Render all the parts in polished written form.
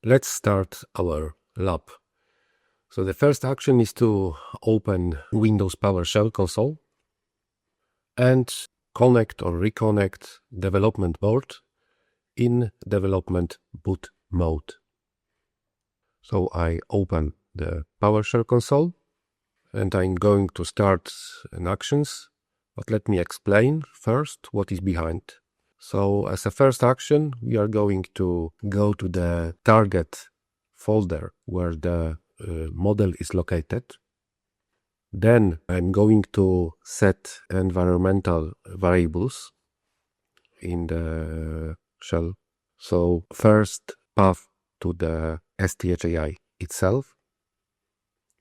let's start our lab. So the first action is to open Windows PowerShell console and connect or reconnect development board in development boot mode. So I open the PowerShell console and I'm going to start an actions, but let me explain first what is behind. So as a first action, we are going to go to the target folder where the model is located. Then I'm going to set environmental variables in the shell. So first path to the STHAI itself,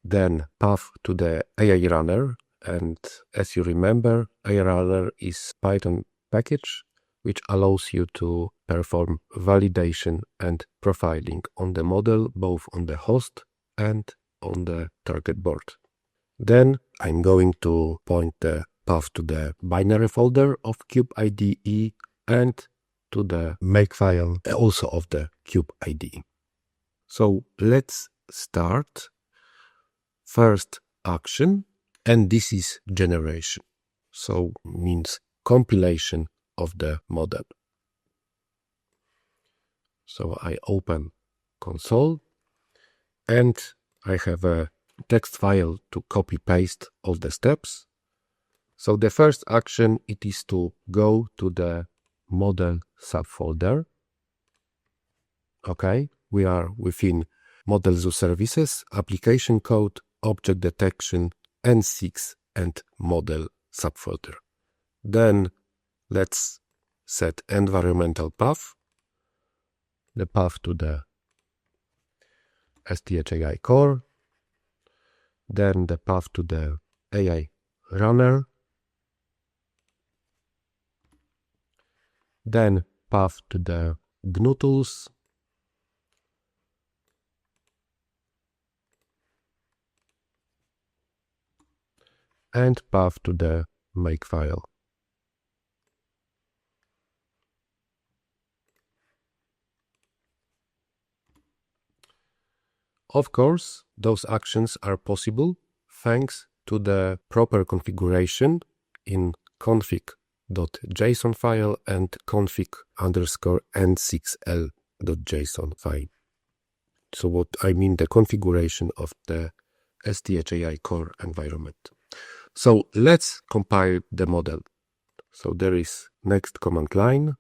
then path to the AI runner, and as you remember, AI runner is Python package which allows you to perform validation and profiling on the model, both on the host and on the target board. Then I'm going to point the path to the binary folder of CubeIDE and to the makefile also of the CubeIDE. So let's start. First action, and this is generation. So means compilation of the model. So I open console and I have a text file to copy paste all the steps. So the first action, it is to go to the model subfolder. Okay, we are within Model Zoo Services, application code, object detection, N6 and model subfolder. Then let's set environmental path, the path to the STHAI-Core, then the path to the AI runner, then path to the GNU tools, and path to the makefile. Of course, those actions are possible thanks to the proper configuration in config.json file and config_n6l.json file. So what I mean, the configuration of the STHAI-Core environment. So let's compile the model. So there is next command line.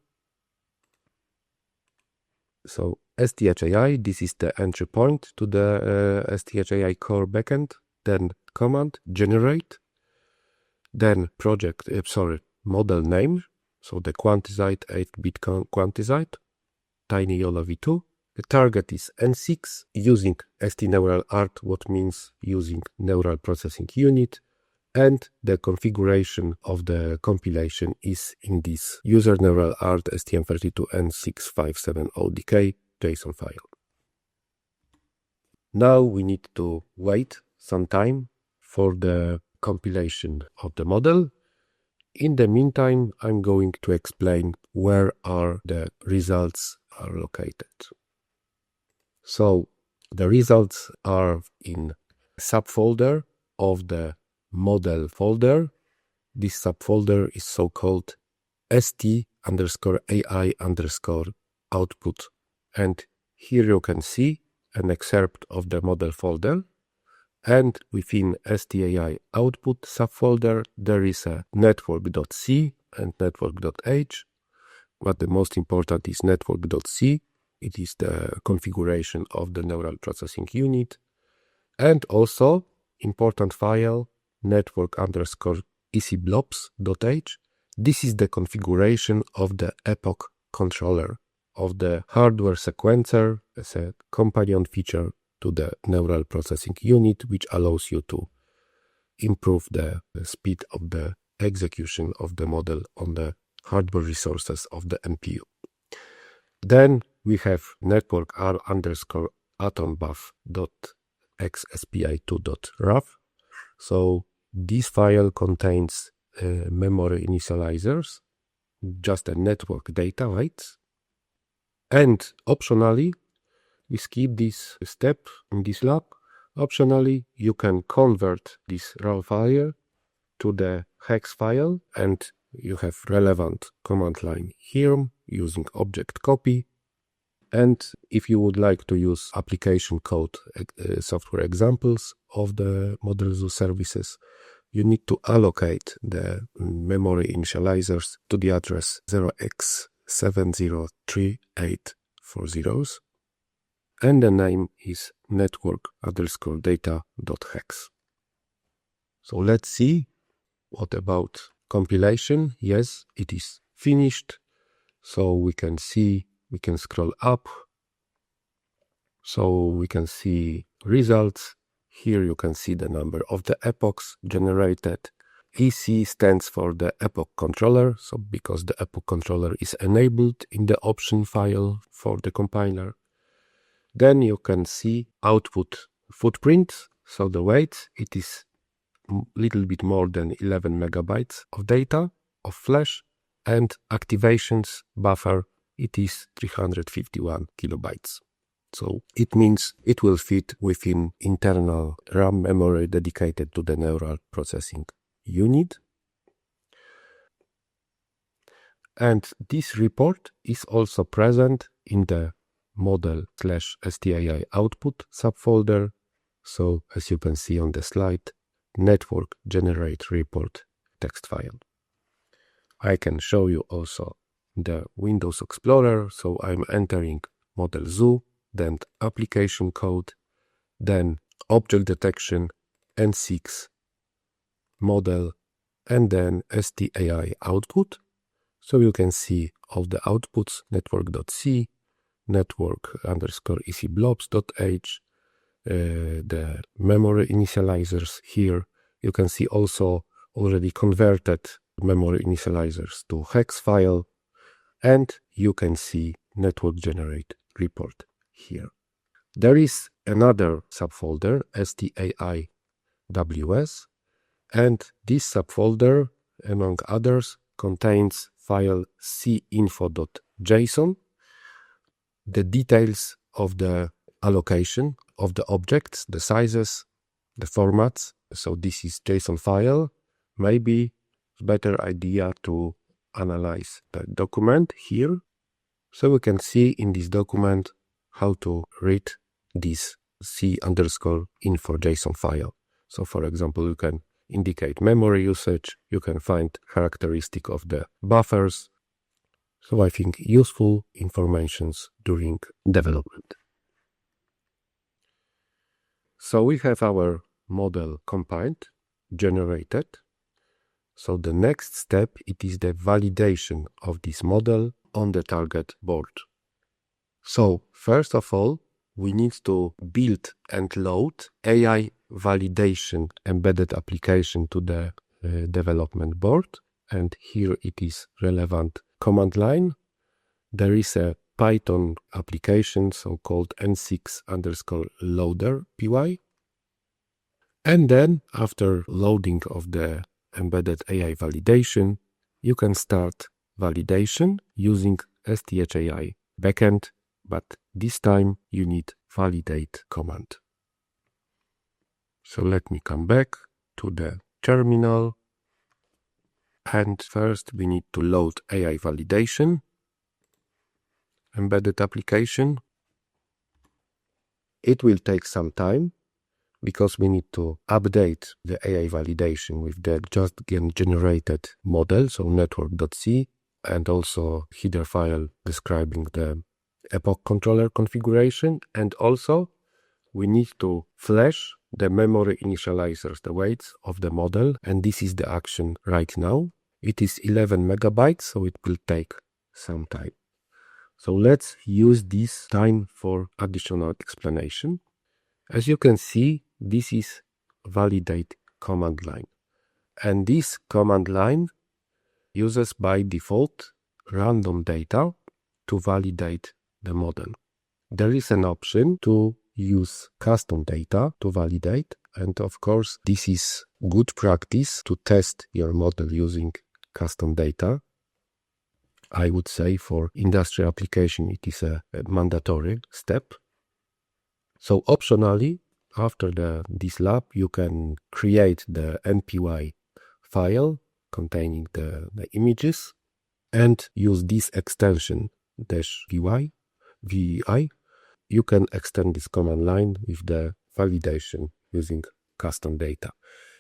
So STHAI, this is the entry point to the STHAI-Core backend. Then command generate. Then model name. So the quantized 8-bit quantized, tiny Yolo v2. The target is N6 using STNeuralArt, what means using neural processing unit. And the configuration of the compilation is in this user NeuralArt STM32N6 570DK JSON file. Now we need to wait some time for the compilation of the model. In the meantime, I'm going to explain where are the results are located. So the results are in subfolder of the model folder. This subfolder is so-called st_ai_output, and here you can see an excerpt of the model folder, and within STAI output subfolder there is a network.c and network.h, but the most important is network.c. It is the configuration of the neural processing unit, and also important file network_ecblobs.h. This is the configuration of the epoch controller of the hardware sequencer as a companion feature to the neural processing unit, which allows you to improve the speed of the execution of the model on the hardware resources of the NPU. Then we have network r_atombuff.xspi2.raf. So this file contains memory initializers, just a network data, right? And optionally, we skip this step in this lab. Optionally, you can convert this raw file to the hex file, and you have relevant command line here using object copy. And if you would like to use application code software examples of the Model Zoo services, you need to allocate the memory initializers to the address 0x703840, and the name is network_data.hex. So let's see. What about compilation? Yes, it is finished. So we can see, we can scroll up. So we can see results. Here you can see the number of the epochs generated. EC stands for the epoch controller, so because the epoch controller is enabled in the option file for the compiler. Then you can see output footprint, so the weight, it is a little bit more than 11 megabytes of data of flash, and activations buffer, it is 351 kilobytes. So it means it will fit within internal RAM memory dedicated to the neural processing unit. And this report is also present in the model/STAI output subfolder. So as you can see on the slide, network generate report text file. I can show you also the Windows Explorer. So I'm entering Model Zoo, then application code, then object detection, N6 model, and then STAI output. So you can see all the outputs, network.c, network_ecblobs.h, the memory initializers here. You can see also already converted memory initializers to hex file, and you can see network generate report here. There is another subfolder, STAI-WS, and this subfolder, among others, contains file cinfo.json, the details of the allocation of the objects, the sizes, the formats. So this is JSON file. Maybe it's a better idea to analyze the document here. So we can see in this document how to read this c_info JSON file. So for example, you can indicate memory usage, you can find characteristic of the buffers. So I think useful informations during development. So we have our model compiled, generated. So the next step, it is the validation of this model on the target board. So first of all, we need to build and load AI validation embedded application to the development board. And here it is relevant command line. There is a Python application, so-called N6_loader py. And then after loading of the embedded AI validation, you can start validation using STHAI backend, but this time you need validate command. So let me come back to the terminal. And first we need to load AI validation, embedded application. It will take some time because we need to update the AI validation with the just generated model, so network.c, and also header file describing the epoch controller configuration. And also we need to flash the memory initializers, the weights of the model, and this is the action right now. It is 11 megabytes, so it will take some time. So let's use this time for additional explanation. As you can see, this is validate command line. And this command line uses by default random data to validate the model. There is an option to use custom data to validate. And of course, this is good practice to test your model using custom data. I would say for industry application, it is a mandatory step. So optionally, after this lab, you can create the NPY file containing the images and use this extension -VI. You can extend this command line with the validation using custom data.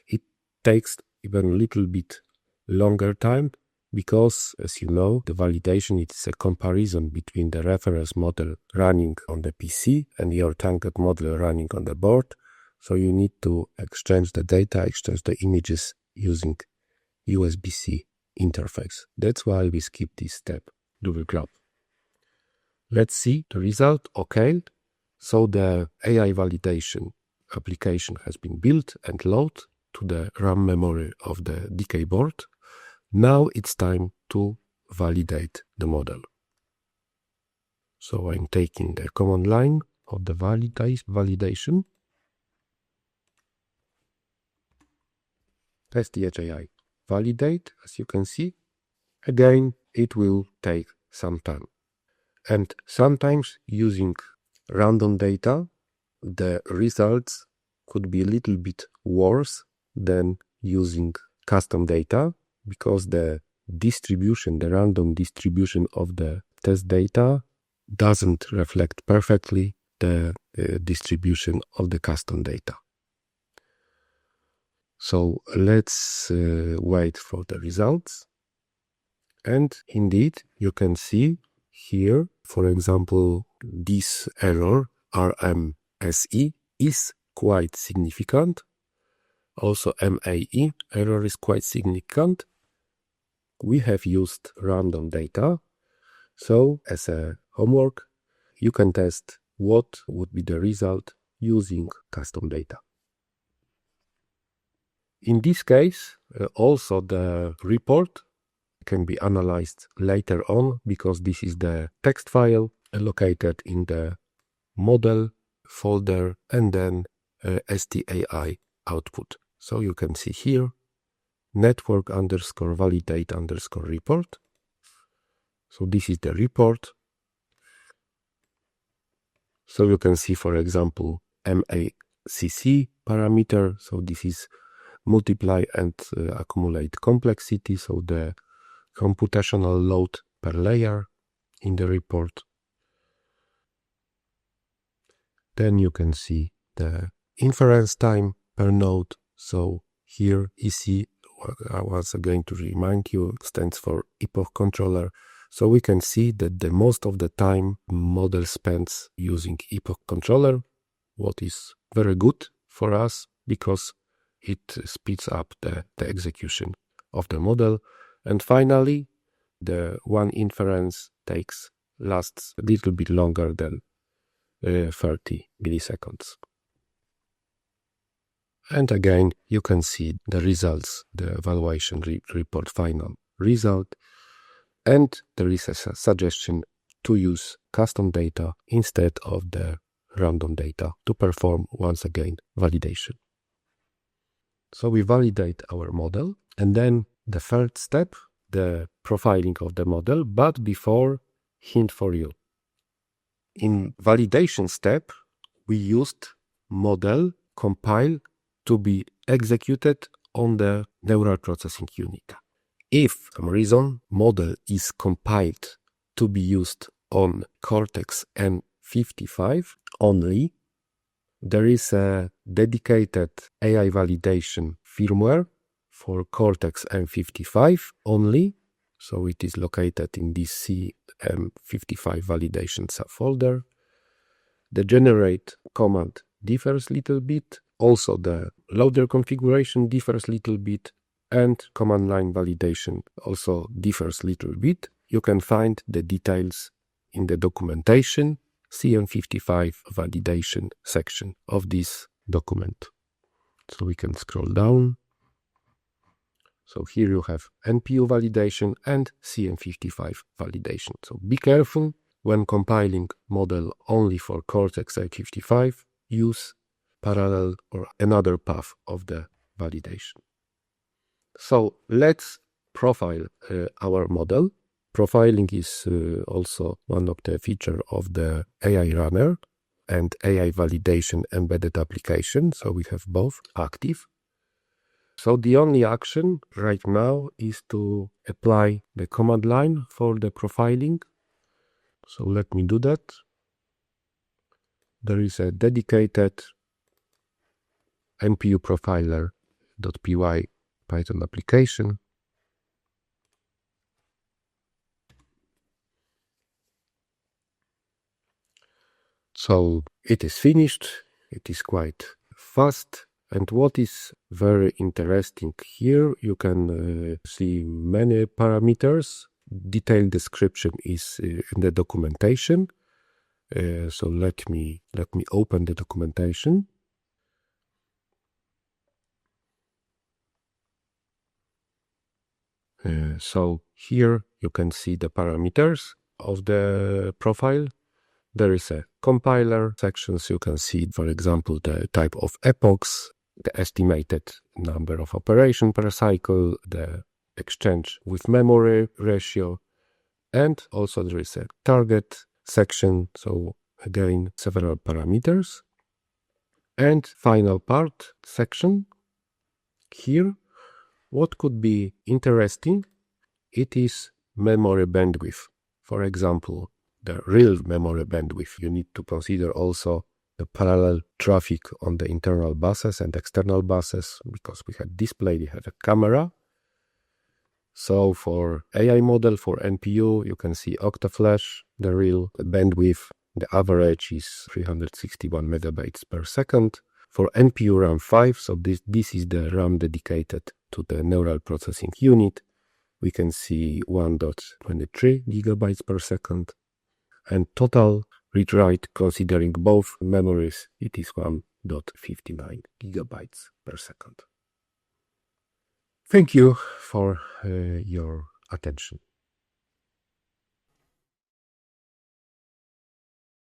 It takes even a little bit longer time because, as you know, the validation is a comparison between the reference model running on the PC and your target model running on the board. So you need to exchange the data, exchange the images using USBC interface. That's why we skip this step, double grab. Let's see the result. Okay, so the AI validation application has been built and loaded to the RAM memory of the DK board. Now it's time to validate the model. So I'm taking the command line of the validation. STEdgeAI validate, as you can see. Again, it will take some time. And sometimes using random data, the results could be a little bit worse than using custom data, because the distribution, the random distribution of the test data doesn't reflect perfectly the distribution of the custom data. So let's wait for the results. And indeed, you can see here, for example, this error, RMSE, is quite significant. Also, MAE error is quite significant. We have used random data. So, as a homework, you can test what would be the result using custom data. In this case, also the report can be analyzed later on, because this is the text file located in the model folder and then STAI output. So you can see here network_validate_report. So this is the report. So you can see, for example, MACC parameter. So this is multiply and accumulate complexity. So the computational load per layer in the report. Then you can see the inference time per node. So here EC, I was going to remind you, stands for epoch controller. So we can see that the most of the time model spends using epoch controller, what is very good for us because it speeds up the execution of the model. And finally, the one inference lasts a little bit longer than 30 milliseconds. And again, you can see the results, the evaluation report final result. And there is a suggestion to use custom data instead of the random data to perform once again validation. So we validate our model, and then the third step, the profiling of the model. But before, hint for you. In validation step, we used model compile to be executed on the neural processing unit. If for some reason model is compiled to be used on Cortex M55 only, there is a dedicated AI validation firmware for Cortex M55 only. So it is located in this CM55 validation subfolder. The generate command differs a little bit. Also the loader configuration differs a little bit. And command line validation also differs a little bit. You can find the details in the documentation, CM55 validation section of this document. So we can scroll down. So here you have NPU validation and CM55 validation. So be careful when compiling model only for Cortex A55, use parallel or another path of the validation. So let's profile our model. Profiling is also one of the features of the AI runner. and AI validation embedded application. So we have both active. So the only action right now is to apply the command line for the profiling. So let me do that. There is a dedicated NPU profiler.py Python application. So it is finished. It is quite fast. And what is very interesting here, you can see many parameters. Detailed description is in the documentation. So let me open the documentation. So here you can see the parameters of the profile. There is a compiler sections. You can see, for example, the type of epochs, the estimated number of operation per cycle, the exchange with memory ratio, and also there is a target section. So again, several parameters. And final part section. Here, what could be interesting, it is memory bandwidth. For example, the real memory bandwidth. You need to consider also the parallel traffic on the internal buses and external buses, because we had display, we have a camera. So for AI model, for NPU, you can see octaflash, the real bandwidth. The average is 361 megabytes per second. For NPU RAM 5, so this is the RAM dedicated to the neural processing unit. We can see 1.23 gigabytes per second. And total read-write, considering both memories, it is 1.59 gigabytes per second. Thank you for your attention.